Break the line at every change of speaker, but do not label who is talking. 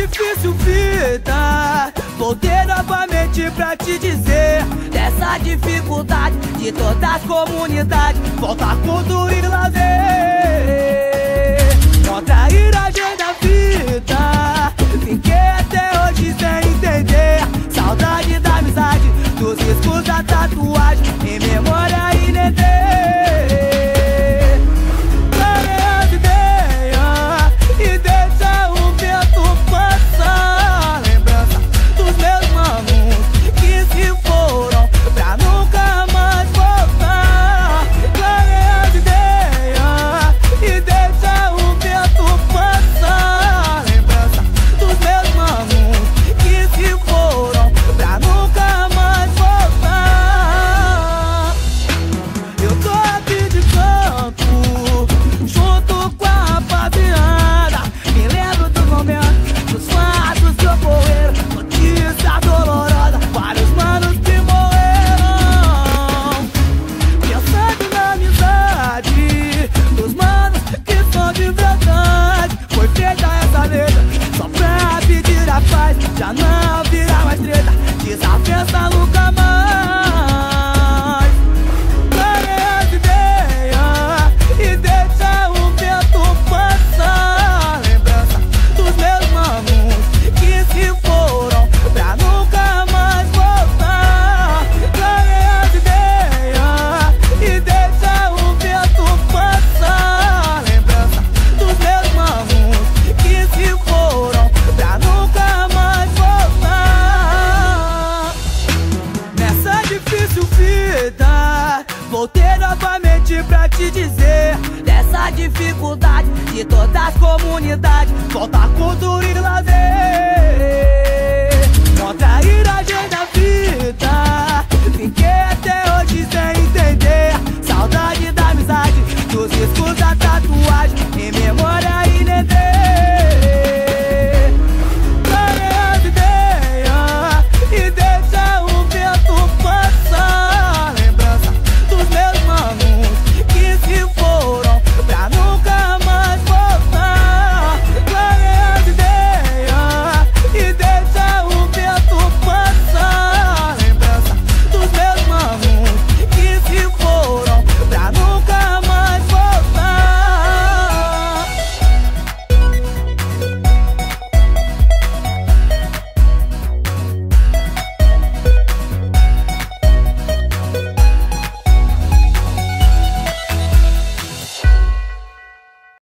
difícil vida, voltei novamente pra te dizer dessa dificuldade de todas as comunidades. Volta a cultura e lazer, contrair a agenda da vida. Fiquei até hoje sem entender, saudade da amizade, dos riscos da tatuagem, em memória inentê. Já não virá mais treta, desavença nunca mais. Clareia as ideias e deixa o vento passar. Lembrança dos meus manos que se foram pra nunca mais voltar. Clareia as ideias e deixa o vento passar. Lembrança dos meus manos que se foram pra nunca mais voltar. Nessa difícil vida, voltei novamente pra te dizer dessa dificuldade de todas as comunidades. Volta a cultura e lazer.